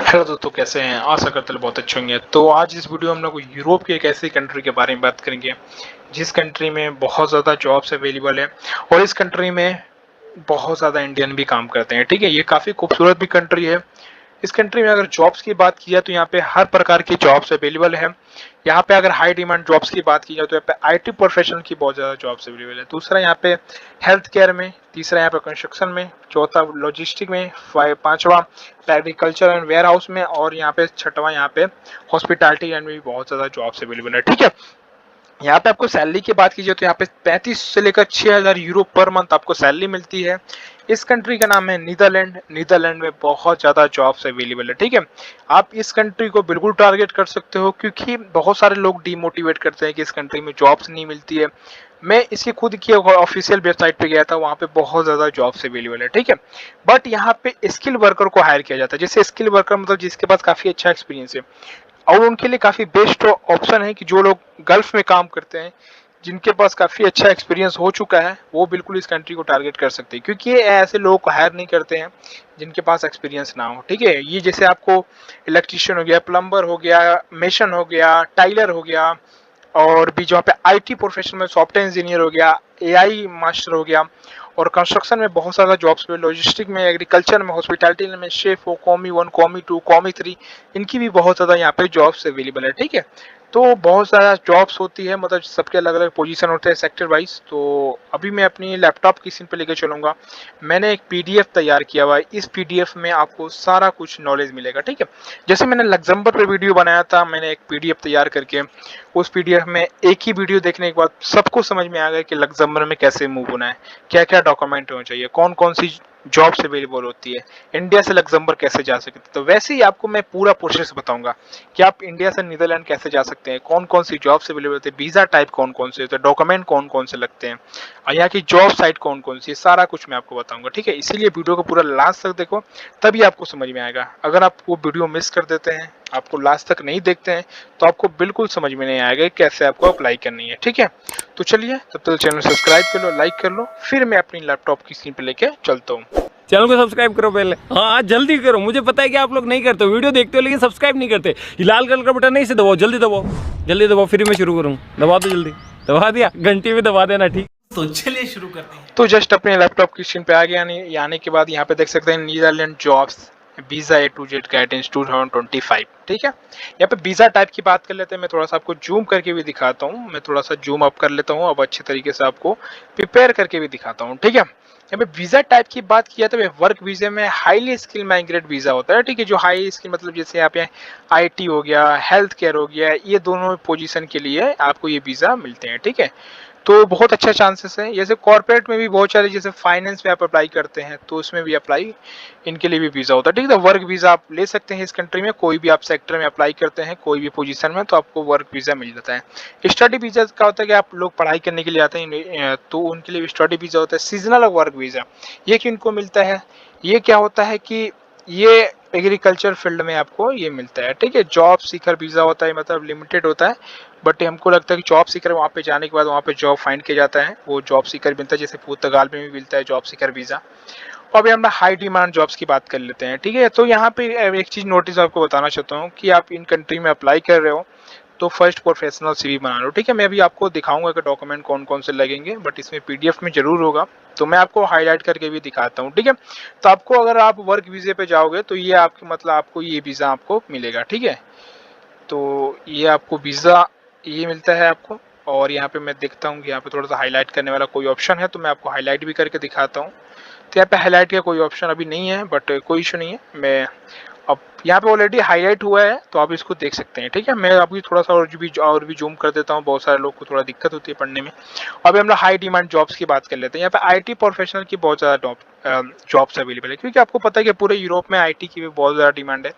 Hello दोस्तों, कैसे हैं? आशा करते हैं बहुत अच्छे होंगे। तो आज इस वीडियो में हम लोग यूरोप की एक ऐसी कंट्री के बारे में बात करेंगे जिस कंट्री में बहुत ज़्यादा जॉब्स अवेलेबल है और इस कंट्री में बहुत ज़्यादा इंडियन भी काम करते हैं। ठीक है, ये काफ़ी खूबसूरत भी कंट्री है। इस कंट्री में अगर जॉब्स की बात की जाए तो यहाँ पे हर प्रकार की जॉब्स अवेलेबल है। यहाँ पे अगर हाई डिमांड जॉब्स की बात की जाए तो यहाँ पे आईटी प्रोफेशनल की बहुत ज़्यादा जॉब्स अवेलेबल है। दूसरा यहाँ पे हेल्थ केयर में, तीसरा यहाँ पे कंस्ट्रक्शन में, चौथा लॉजिस्टिक में, पांचवा एग्रीकल्चर एंड वेयर हाउस में और यहाँ पे छठवां यहाँ पे हॉस्पिटैलिटी एंड में भी बहुत ज़्यादा जॉब्स अवेलेबल है। ठीक है, यहाँ पे आपको सैलरी की बात कीजिए तो यहाँ पे 35 से लेकर 6,000 यूरो पर मंथ आपको सैलरी मिलती है। इस कंट्री का नाम है नीदरलैंड। नीदरलैंड में बहुत ज़्यादा जॉब्स अवेलेबल है। ठीक है, आप इस कंट्री को बिल्कुल टारगेट कर सकते हो क्योंकि बहुत सारे लोग डीमोटिवेट करते हैं कि इस कंट्री में जॉब्स नहीं मिलती है। मैं इसकी खुद की ऑफिशियल वेबसाइट पे गया था, वहाँ पे बहुत ज़्यादा जॉब्स अवेलेबल है। ठीक है, बट यहाँ पे स्किल वर्कर को हायर किया जाता है। जैसे स्किल वर्कर मतलब जिसके पास काफ़ी अच्छा एक्सपीरियंस है और उनके लिए काफ़ी बेस्ट ऑप्शन है कि जो लोग गल्फ में काम करते हैं, जिनके पास काफ़ी अच्छा एक्सपीरियंस हो चुका है, वो बिल्कुल इस कंट्री को टारगेट कर सकते हैं क्योंकि ये ऐसे लोगों को हायर नहीं करते हैं जिनके पास एक्सपीरियंस ना हो। ठीक है, ये जैसे आपको इलेक्ट्रिशियन हो गया, प्लम्बर हो गया, मेसन हो गया, टाइलर हो गया और भी जहाँ पे आईटी प्रोफेशन में सॉफ्टवेयर इंजीनियर हो गया, एआई मास्टर हो गया और कंस्ट्रक्शन में बहुत सारा जॉब्स पे, लॉजिस्टिक में, एग्रीकल्चर में, हॉस्पिटैलिटी में, शेफ हो, कॉमी 1, कॉमी 2, कॉमी 3, इनकी भी बहुत ज़्यादा यहाँ पे जॉब्स अवेलेबल है। ठीक है, तो बहुत सारा जॉब्स होती है, मतलब सबके अलग अलग पोजीशन होते हैं सेक्टर वाइज। तो अभी मैं अपनी लैपटॉप की स्क्रीन पे लेकर चलूँगा। मैंने एक पीडीएफ तैयार किया हुआ है, इस पीडीएफ में आपको सारा कुछ नॉलेज मिलेगा। ठीक है, जैसे मैंने लग्जमबर्ग पे वीडियो बनाया था, मैंने एक पीडीएफ तैयार करके उस पीडीएफ में एक ही वीडियो देखने के बाद सबको समझ में आ गया कि लग्जमबर्ग में कैसे मूव होना है, क्या क्या डॉक्यूमेंट होना चाहिए, कौन कौन सी जॉब्स अवेलेबल होती है, इंडिया से लग्जमबर्ग कैसे जा सकते हैं। तो वैसे ही आपको मैं पूरा प्रोसेस बताऊंगा कि आप इंडिया से नीदरलैंड कैसे जा सकते हैं, कौन कौन सी जॉब्स अवेलेबल होती है, वीजा टाइप कौन कौन से होते हैं, डॉक्यूमेंट कौन कौन से लगते हैं और यहाँ की जॉब साइट कौन कौन सी है, सारा कुछ मैं आपको बताऊंगा। ठीक है, इसीलिए वीडियो को पूरा लास्ट तक देखो, तभी आपको समझ में आएगा। अगर आप वो वीडियो मिस कर देते हैं, आपको लास्ट तक नहीं देखते हैं, तो आपको बिल्कुल समझ में नहीं आएगा कैसे आपको अप्लाई करनी है। ठीक है, तो चलिए तब तक चैनल सब्सक्राइब कर लो, लाइक कर लो, फिर मैं अपनी लैपटॉप की स्क्रीन पे लेके चलता हूँ। चैनल को सब्सक्राइब करो पहले। हाँ जल्दी करो, मुझे पता है कि आप लोग नहीं करते हो, वीडियो देखते हो लेकिन सब्सक्राइब नहीं करते। ये लाल कलर का बटन नहीं से दबाओ, जल्दी दबाओ, जल्दी दबाओ, फिर मैं शुरू करूँ। दबा दो जल्दी, दबा दिया, घंटी में दबा देना। ठीक, तो चलिए शुरू करते हैं। तो जस्ट अपने लैपटॉप की स्क्रीन पे आ गया। आने के बाद यहाँ पे देख सकते हैं Netherland jobs visa A to Z guidance 2025। ठीक है, यहाँ पे वीजा टाइप की बात कर लेते हैं। मैं थोड़ा सा आपको जूम करके भी दिखाता हूँ, मैं थोड़ा सा जूम अप कर लेता हूँ, अब अच्छे तरीके से आपको प्रिपेयर करके भी दिखाता हूँ। ठीक है, यहाँ पे वीजा टाइप की बात किया तो वर्क वीजे में हाईली स्किल माइग्रेट वीजा होता है। ठीक है, जो हाई स्किल मतलब जैसे यहाँ पे आईटी हो गया, हेल्थ केयर हो गया, ये दोनों पोजीशन के लिए आपको ये वीजा मिलते हैं। ठीक है, तो बहुत अच्छा चांसेस है। जैसे कॉर्पोरेट में भी बहुत सारे, जैसे फाइनेंस में आप अप्लाई करते हैं तो उसमें भी अप्लाई इनके लिए भी वीज़ा होता है। ठीक है, तो वर्क वीज़ा आप ले सकते हैं इस कंट्री में, कोई भी आप सेक्टर में अप्लाई करते हैं, कोई भी पोजीशन में, तो आपको वर्क वीज़ा मिल जाता है। स्टडी वीज़ा का होता है कि आप लोग पढ़ाई करने के लिए आते हैं तो उनके लिए स्टडी वीज़ा होता है। सीजनल वर्क वीज़ा ये किनको मिलता है, ये क्या होता है कि ये एग्रीकल्चर फील्ड में आपको ये मिलता है। ठीक है, जॉब सीकर वीज़ा होता है, मतलब लिमिटेड होता है, बट हमको लगता है कि जॉब सीकर वहाँ पे जाने के बाद वहाँ पे जॉब फाइंड किया जाता है, वो जॉब सीकर मिलता है। जैसे पुर्तगाल में भी मिलता है जॉब सीकर वीज़ा। अभी हम हाई डिमांड जॉब्स की बात कर लेते हैं। ठीक है, तो यहाँ पे एक चीज़ नोटिस आपको बताना चाहता हूँ कि आप इन कंट्री में अप्लाई कर रहे हो तो फर्स्ट प्रोफेशनल सीवी बना लो। ठीक है, मैं अभी आपको दिखाऊंगा कि डॉक्यूमेंट कौन कौन से लगेंगे, बट इसमें पीडीएफ में जरूर होगा, तो मैं आपको हाईलाइट करके भी दिखाता हूँ। ठीक है, तो आपको अगर आप वर्क वीजे पे जाओगे तो ये आपकी मतलब आपको ये वीज़ा आपको मिलेगा। ठीक है, तो ये आपको वीज़ा ये मिलता है आपको। और यहाँ पे मैं देखता हूँ कि यहाँ पे थोड़ा सा हाईलाइट करने वाला कोई ऑप्शन है, तो मैं आपको हाईलाइट भी करके दिखाता हूँ। तो यहाँ पे हाईलाइट का कोई ऑप्शन अभी नहीं है, बट कोई इशू नहीं है। मैं अब यहाँ पे ऑलरेडी हाईलाइट हुआ है तो आप इसको देख सकते हैं। ठीक है, मैं अभी थोड़ा सा और भी जूम कर देता हूँ, बहुत सारे लोग को थोड़ा दिक्कत होती है पढ़ने में। अभी हम लोग हाई डिमांड जॉब्स की बात कर लेते हैं। यहाँ पे आईटी प्रोफेशनल की बहुत ज़्यादा जॉब्स अवेलेबल है क्योंकि आपको पता है कि पूरे यूरोप में आईटी की भी बहुत ज़्यादा डिमांड है।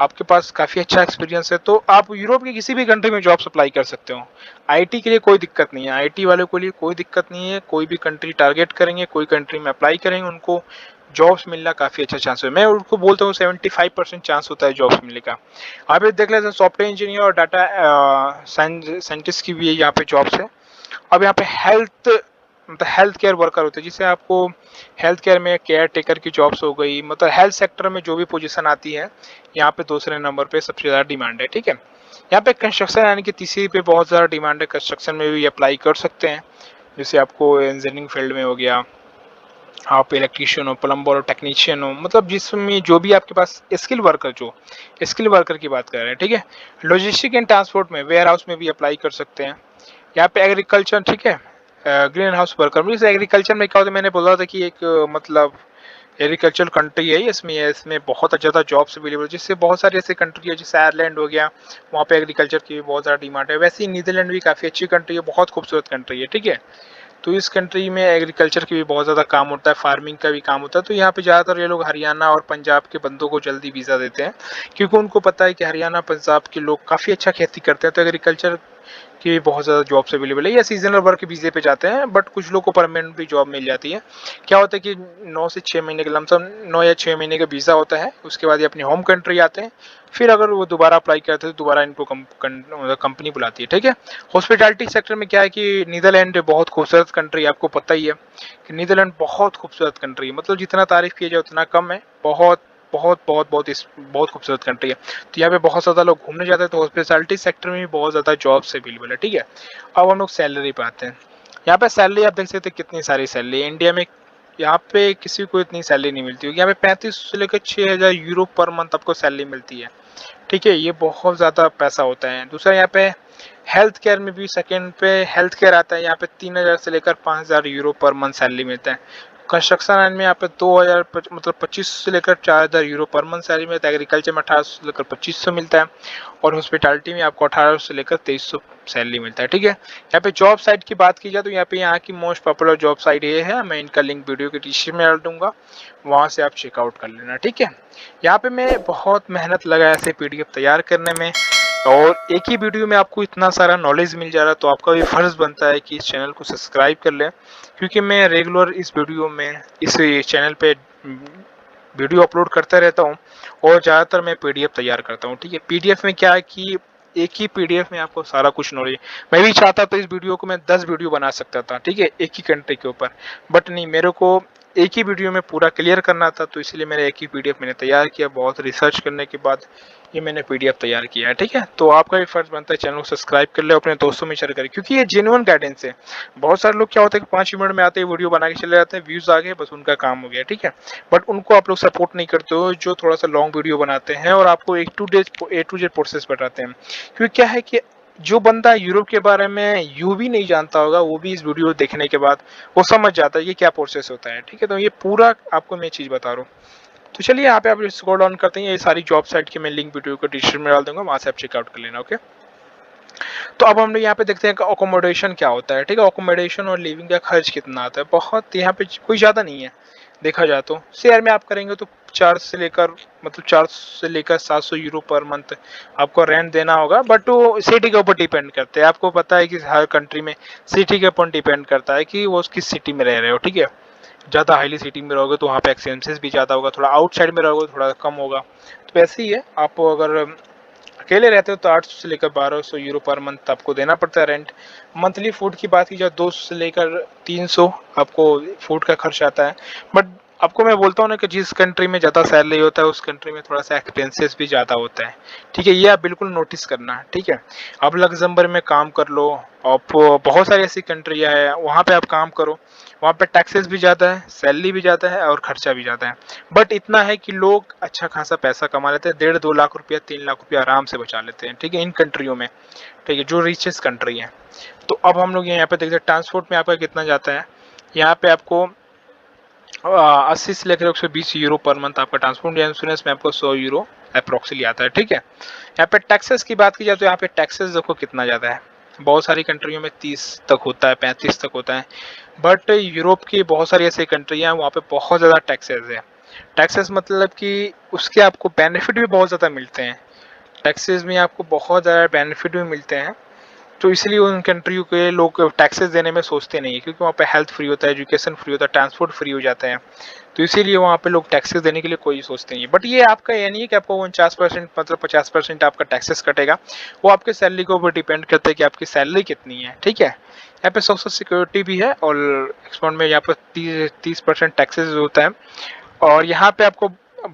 आपके पास काफ़ी अच्छा एक्सपीरियंस है तो आप यूरोप की किसी भी कंट्री में जॉब्स अप्लाई कर सकते हो। आईटी के लिए कोई दिक्कत नहीं है, आईटी वालों के लिए कोई दिक्कत नहीं है। कोई भी कंट्री टारगेट करेंगे, कोई कंट्री में अप्लाई करेंगे, उनको जॉब्स मिलना काफ़ी अच्छा चांस है। मैं उनको बोलता हूँ 75% चांस होता है जॉब्स मिलने का। आप ये देख लेते हैं सॉफ्टवेयर इंजीनियर और डाटा साइंटिस्ट की भी यहाँ पे जॉब्स है। अब यहाँ पे हेल्थ मतलब हेल्थ केयर वर्कर होते हैं, जिसे आपको हेल्थ केयर में केयर टेकर की जॉब्स हो गई, मतलब हेल्थ सेक्टर में जो भी पोजीशन आती है यहाँ पे दूसरे नंबर पे सबसे ज़्यादा डिमांड है। ठीक है, यहाँ पे कंस्ट्रक्शन यानी कि तीसरी पे बहुत ज़्यादा डिमांड है, कंस्ट्रक्शन में भी अप्लाई कर सकते हैं। जैसे आपको इंजीनियरिंग फील्ड में हो गया, आप इलेक्ट्रीशियन हो, प्लम्बर हो, टेक्नीशियन हो, मतलब जिसमें जो भी आपके पास स्किल वर्कर की बात कर रहे हैं। ठीक है, लॉजिस्टिक एंड ट्रांसपोर्ट में, वेयर हाउस में भी अप्लाई कर सकते हैं। यहाँ पे एग्रीकल्चर, ठीक है, ग्रीन हाउस वर्कर में, जैसे एग्रीकल्चर में क्या होता है, मैंने बोला था कि एक मतलब एग्रीकल्चर कंट्री है, इसमें बहुत ज़्यादा जॉब्स अवेलेबल है, जिससे बहुत सारी ऐसी कंट्री है जैसे आयरलैंड हो गया, वहाँ पे एग्रीकल्चर की भी बहुत ज़्यादा डिमांड है। वैसे ही नीदरलैंड भी काफ़ी अच्छी कंट्री है, बहुत खूबसूरत कंट्री है। ठीक है, तो इस कंट्री में एग्रीकल्चर की भी बहुत ज़्यादा काम होता है, फार्मिंग का भी काम होता है। तो यहाँ पे ज़्यादातर ये लोग हरियाणा और पंजाब के बंदों को जल्दी वीज़ा देते हैं, क्योंकि उनको पता है कि हरियाणा पंजाब के लोग काफ़ी अच्छा खेती करते हैं, तो एग्रीकल्चर की भी बहुत ज़्यादा जॉब्स अवेलेबल है। या सीजनल वर्क वीज़े पे जाते हैं, बट कुछ लोग को परमानेंट भी जॉब मिल जाती है। क्या होता है कि 9 से 6 महीने का लमसम 9 या 6 महीने का वीज़ा होता है, उसके बाद ये अपनी होम कंट्री आते हैं। फिर अगर वो दोबारा अप्लाई करते हैं तो दोबारा इनको कंपनी बुलाती है। ठीक है, हॉस्पिटैलिटी सेक्टर में क्या है कि नीदरलैंड बहुत खूबसूरत कंट्री है, आपको पता ही है कि नीदरलैंड बहुत खूबसूरत कंट्री है, मतलब जितना तारीफ किया जाए उतना कम है। बहुत बहुत बहुत बहुत बहुत खूबसूरत कंट्री है। तो यहाँ पे बहुत ज़्यादा लोग घूमने जाते हैं, तो हॉस्पिटैलिटी सेक्टर में भी बहुत ज़्यादा जॉब्स अवेलेबल है। ठीक है, अब हम लोग सैलरी पे आते हैं। यहाँ पे सैलरी आप देख सकते हैं कितनी सारी सैलरी है। इंडिया में यहाँ पे किसी को इतनी सैलरी नहीं मिलती होगी। यहाँ पे 35 से लेकर 6,000 यूरो पर मंथ आपको सैलरी मिलती है। ठीक है, ये बहुत ज़्यादा पैसा होता है। दूसरा यहाँ पे हेल्थ केयर में भी सेकंड पे हेल्थ केयर आता है, यहाँ पे 3,000 से लेकर 5,000 यूरो पर मंथ सैलरी मिलता है। कंस्ट्रक्शन लाइन में यहाँ पे 2,000 मतलब 25 से लेकर 4,000 यूरो पर मंथ सैलरी मिलता है। एग्रीकल्चर में 1800 से लेकर 2500 मिलता है, और हॉस्पिटैलिटी में आपको 1800 से लेकर 2300 सैलरी मिलता है। ठीक है, यहाँ पे जॉब साइट की बात की जाए तो यहाँ की मोस्ट पॉपुलर जॉब साइट ये है, मैं इनका लिंक वीडियो के डिस्क्रिप्शन में डाल दूंगा, वहाँ से आप चेकआउट कर लेना। ठीक है, यहाँ पे मैं बहुत मेहनत लगाया ऐसे PDF तैयार करने में, और एक ही वीडियो में आपको इतना सारा नॉलेज मिल जा रहा है, तो आपका भी फर्ज बनता है कि इस चैनल को सब्सक्राइब कर लें, क्योंकि मैं रेगुलर इस चैनल पे वीडियो अपलोड करता रहता हूँ, और ज़्यादातर मैं PDF तैयार करता हूँ। ठीक है, PDF में क्या है कि एक ही PDF में आपको सारा कुछ नॉलेज, मैं भी चाहता तो इस वीडियो को मैं 10 वीडियो बना सकता था, ठीक है, एक ही कंट्री के ऊपर, बट नहीं, मेरे को एक ही वीडियो में पूरा क्लियर करना था, तो इसलिए मैंने एक ही PDF मैंने तैयार किया। बहुत रिसर्च करने के बाद ये मैंने PDF तैयार किया है। ठीक है, तो आपका भी फर्ज बनता है चैनल को सब्सक्राइब कर ले, अपने दोस्तों में शेयर करें, क्योंकि ये जेन्युइन गाइडेंस है। बहुत सारे लोग क्या होता है कि 5 मिनट में आते हैं, वीडियो बना के चले जाते हैं, व्यूज आ गए, बस उनका काम हो गया। ठीक है, बट उनको आप लोग सपोर्ट नहीं करते हो, जो थोड़ा सा लॉन्ग वीडियो बनाते हैं और आपको A to Z प्रोसेस बताते हैं। क्योंकि क्या है कि जो बंदा यूरोप के बारे में यूं भी नहीं जानता होगा, वो भी इस वीडियो देखने के बाद वो समझ जाता है ये क्या प्रोसेस होता है। ठीक है, तो ये पूरा आपको मैं चीज़ बता रहा हूँ। तो चलिए यहाँ पे आप स्क्रॉल डाउन करते हैं, ये सारी जॉब साइट की मैं लिंक वीडियो को डिस्क्रिप्शन में डाल दूंगा, वहाँ से आप चेकआउट कर लेना। ओके, तो अब हम लोग यहाँ पे देखते हैं कि अकोमोडेशन क्या होता है। ठीक है, अकोमोडेशन और लिविंग का खर्च कितना आता है, बहुत यहाँ पे कोई ज़्यादा नहीं है देखा जाए तो। शेयर में आप करेंगे तो 400 से लेकर 700 यूरो पर मंथ आपको रेंट देना होगा, बट वो सिटी के ऊपर डिपेंड करते हैं। आपको पता है कि हर कंट्री में सिटी के ऊपर डिपेंड करता है कि वो किस सिटी में रह रहे हो। ठीक है, ज़्यादा हाईली सिटी में रहोगे तो वहाँ पे एक्सपेंसेस भी ज़्यादा होगा, थोड़ा आउटसाइड में रहोगे तो थोड़ा कम होगा। तो ऐसे ही है, आप अगर अकेले रहते हो तो 800 से लेकर 1200 यूरो पर मंथ आपको देना पड़ता है रेंट। मंथली फूड की बात की जाए 200 से लेकर 300 आपको फूड का खर्च आता है। बट आपको मैं बोलता हूँ ना कि जिस कंट्री में ज़्यादा सैलरी होता है उस कंट्री में थोड़ा सा एक्सपेंसेस भी ज़्यादा होता है। ठीक है, ये आप बिल्कुल नोटिस करना है। ठीक है, आप लग्जमबर्ग में काम कर लो, आप बहुत सारी ऐसी कंट्रियाँ हैं वहाँ पे आप काम करो, वहाँ पे टैक्सेस भी ज़्यादा है, सैलरी भी ज़्यादा है और खर्चा भी ज़्यादा है। बट इतना है कि लोग अच्छा खासा पैसा कमा लेते हैं, 1.5-2 लाख रुपया 3 लाख रुपया आराम से बचा लेते हैं। ठीक है, इन कंट्रियों में, ठीक है, जो रिचेस्ट कंट्री है। तो अब हम लोग यहाँ पे देखते हैं ट्रांसपोर्ट में आपका कितना जाता है। यहाँ पे आपको 80 से लेकर 120 यूरो पर मंथ आपका ट्रांसपोर्ट या इंश्योरेंस में आपको 100 यूरो अप्रोक्सीमेटली आता है। ठीक है, यहाँ पे टैक्सेस की बात की जाए तो यहाँ पे टैक्सेस देखो कितना ज़्यादा है। बहुत सारी कंट्रियों में 30 तक होता है, 35 तक होता है, बट यूरोप की बहुत सारी ऐसी कंट्री हैं वहाँ पे बहुत ज़्यादा टैक्सेस है। टैक्सेस मतलब कि उसके आपको बेनिफिट भी बहुत ज़्यादा मिलते हैं, टैक्सेस में आपको बहुत ज़्यादा बेनिफिट भी मिलते हैं। तो इसलिए उन कंट्रियों के लोग टैक्सेस देने में सोचते नहीं है, क्योंकि वहाँ पे हेल्थ फ्री होता है, एजुकेशन फ्री होता है, ट्रांसपोर्ट फ्री हो जाता है। तो इसीलिए वहाँ पे लोग टैक्सेस देने के लिए कोई सोचते नहीं है। बट ये आपका ये नहीं है कि आपको 49% मतलब 50% आपका टैक्सेस कटेगा, वो आपके सैलरी के ऊपर डिपेंड करता है कि आपकी सैलरी कितनी है। ठीक है, यहाँ पे सोशल सिक्योरिटी भी है और एक्सपोर्ट में यहाँ पर 30% टैक्सेस होता है। और यहाँ पे आपको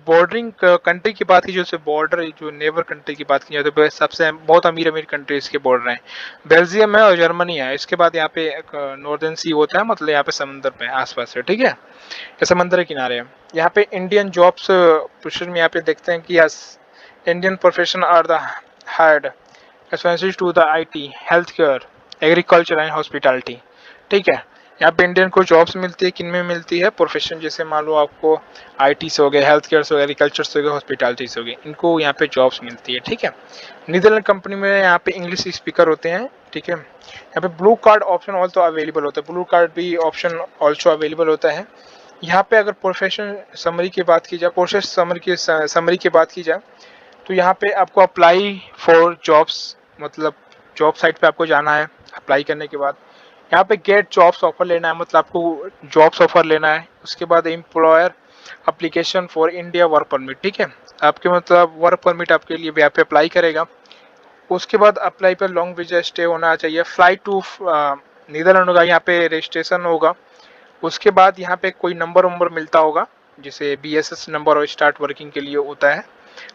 बॉर्डरिंग कंट्री की बात की, जैसे बॉर्डर जो नेबर कंट्री की बात की जाए तो सबसे बहुत अमीर अमीर कंट्रीज के बॉर्डर हैं, बेल्जियम है और जर्मनी है। इसके बाद यहाँ पे नॉर्दर्न सी होता है, मतलब यहाँ पे समंदर पे आसपास है, ठीक है, ये समंदर के किनारे है। यहाँ पे इंडियन जॉब्स प्रोफेशन में यहाँ पे देखते हैं कि Indian profession are the hired expensive to the IT, health care, agriculture and hospitality, ठीक है। यहाँ पे इंडियन को जॉब्स मिलती है, किन में मिलती है, प्रोफेशन जैसे मान लो आपको IT से हो गए, हेल्थ केयर से हो गए, एग्रीकल्चर से हो गए, हॉस्पिटैलिटी से हो गए, इनको यहाँ पे जॉब्स मिलती है, ठीक है। नीदरलैंड कंपनी में यहाँ पे इंग्लिश स्पीकर होते हैं, ठीक है। यहाँ पे blue card option also available होता है, ब्लू कार्ड भी ऑप्शन ऑल्सो अवेलेबल होता है। यहाँ पे अगर प्रोफेशन समरी की बात की जाए, प्रोसेस समरी की बात की जाए, तो यहाँ पे आपको अप्लाई फॉर जॉब्स, मतलब जॉब साइट पे आपको जाना है। अप्लाई करने के बाद यहाँ पे गेट जॉब्स ऑफर लेना है, मतलब आपको जॉब्स ऑफर लेना है। उसके बाद employer application for India work permit, ठीक है, आपके मतलब वर्क परमिट आपके लिए यहाँ पे अप्लाई करेगा। उसके बाद अप्लाई पर लॉन्ग वीजा स्टे होना चाहिए, फ्लाइट टू नीदरलैंड होगा, यहाँ पे रजिस्ट्रेशन होगा। उसके बाद यहाँ पे कोई नंबर मिलता होगा, जैसे BSS नंबर और स्टार्ट वर्किंग के लिए होता है।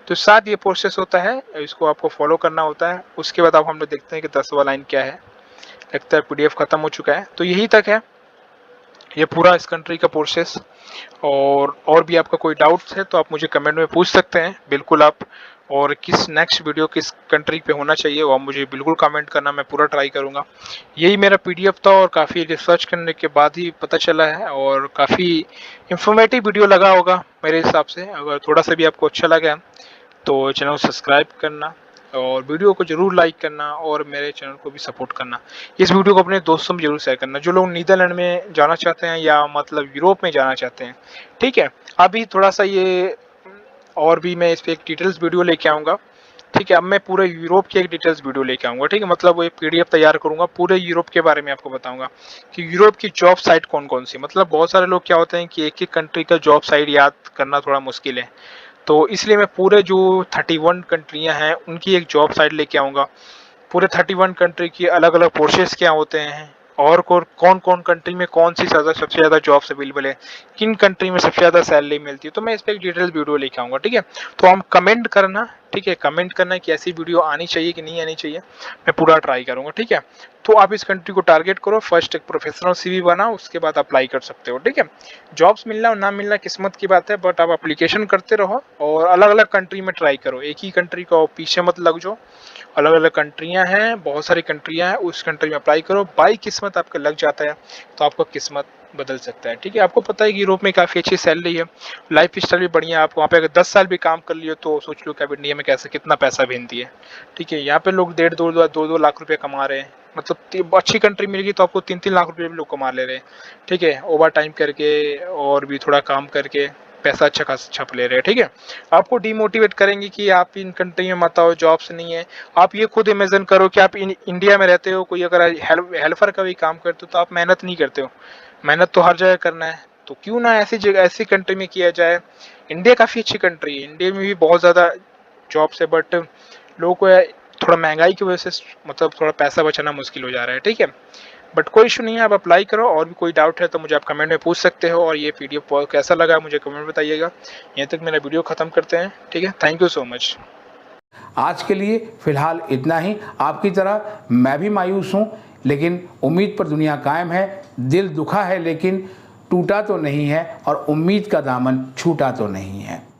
तो साथ ये प्रोसेस होता है, इसको आपको फॉलो करना होता है। उसके बाद अब हम लोग देखते हैं कि 10वां लाइन क्या है। लगता है PDF खत्म हो चुका है, तो यही तक है ये पूरा इस कंट्री का प्रोसेस। और भी आपका कोई डाउट्स है तो आप मुझे कमेंट में पूछ सकते हैं, बिल्कुल आप। और किस नेक्स्ट वीडियो किस कंट्री पे होना चाहिए वो आप मुझे बिल्कुल कमेंट करना, मैं पूरा ट्राई करूँगा। यही मेरा PDF था और काफ़ी रिसर्च करने के बाद ही पता चला है, और काफ़ी इंफॉर्मेटिव वीडियो लगा होगा मेरे हिसाब से। अगर थोड़ा सा भी आपको अच्छा लगा तो चैनल को सब्सक्राइब करना और वीडियो को जरूर लाइक करना और मेरे चैनल को भी सपोर्ट करना। इस वीडियो को अपने दोस्तों में जरूर शेयर करना जो लोग नीदरलैंड में जाना चाहते हैं या मतलब यूरोप में जाना चाहते हैं, ठीक है। अभी थोड़ा सा ये और भी मैं इस पर एक डिटेल्स वीडियो लेके आऊँगा, ठीक है। अब मैं पूरे यूरोप की एक डिटेल्स वीडियो लेके आऊँगा, ठीक है, मतलब वो एक PDF तैयार करूँगा, पूरे यूरोप के बारे में आपको बताऊँगा कि यूरोप की जॉब साइट कौन कौन सी। मतलब बहुत सारे लोग क्या होते हैं कि एक एक कंट्री का जॉब साइट याद करना थोड़ा मुश्किल है, तो इसलिए मैं पूरे जो 31 कंट्रियां हैं उनकी एक जॉब साइट लेके आऊँगा। पूरे 31 कंट्री की अलग अलग प्रोसेस क्या होते हैं, और कौन कौन कंट्री में कौन सी सबसे ज़्यादा जॉब्स अवेलेबल है, किन कंट्री में सबसे ज़्यादा सैलरी मिलती है, तो मैं इस पर एक डिटेल वीडियो लेके आऊँगा, ठीक है। तो हम कमेंट करना, ठीक है, कमेंट करना कि ऐसी वीडियो आनी चाहिए कि नहीं आनी चाहिए, मैं पूरा ट्राई करूँगा, ठीक है। तो आप इस कंट्री को टारगेट करो, फर्स्ट एक प्रोफेशनल CV बनाओ, उसके बाद अप्लाई कर सकते हो, ठीक है। जॉब्स मिलना और ना मिलना किस्मत की बात है, बट आप एप्लीकेशन करते रहो और अलग अलग कंट्री में ट्राई करो, एक ही कंट्री को पीछे मत लग जाओ। अलग अलग कंट्रियां हैं, बहुत सारी कंट्रियां हैं, उस कंट्री में अप्लाई करो। बाई किस्मत आपका लग जाता है तो आपका किस्मत बदल सकता है, ठीक है। आपको पता है कि यूरोप में काफ़ी अच्छी सैलरी है, लाइफ स्टाइल भी बढ़िया है। आप वहाँ पे अगर 10 साल भी काम कर लियो तो सोच लो कि अब इंडिया में कैसे कितना पैसा भेजती है, ठीक है। यहाँ पे लोग 1.5-2 लाख रुपये कमा रहे हैं, मतलब अच्छी कंट्री मिलेगी तो आपको 3-3 लाख रुपये भी लोग कमा ले रहे हैं, ठीक है, ओवर टाइम करके और भी थोड़ा काम करके पैसा अच्छा खासा छप ले रहे हैं, ठीक है। आपको डिमोटिवेट करेंगे कि आप इन कंट्री में मत आओ, जॉब्स नहीं है। आप ये खुद इमेजिन करो कि आप इंडिया में रहते हो, कोई अगर हेल्पर का भी काम करते हो तो आप मेहनत नहीं करते हो, मेहनत तो हर जगह करना है, तो क्यों ना ऐसी जगह ऐसी कंट्री में किया जाए। इंडिया काफ़ी अच्छी कंट्री है, इंडिया में भी बहुत ज़्यादा जॉब्स है, बट लोगों को थोड़ा महंगाई की वजह से मतलब थोड़ा पैसा बचाना मुश्किल हो जा रहा है, ठीक है। बट कोई इशू नहीं है, आप अप्लाई करो। और भी कोई डाउट है तो मुझे आप कमेंट में पूछ सकते हो, और ये PDF कैसा लगा मुझे कमेंट बताइएगा। यहाँ तक मेरा वीडियो ख़त्म करते हैं, ठीक है। Thank you so much. आज के लिए फ़िलहाल इतना ही। आपकी तरह मैं भी मायूस हूँ, लेकिन उम्मीद पर दुनिया कायम है। दिल दुखा है लेकिन टूटा तो नहीं है, और उम्मीद का दामन छूटा तो नहीं है।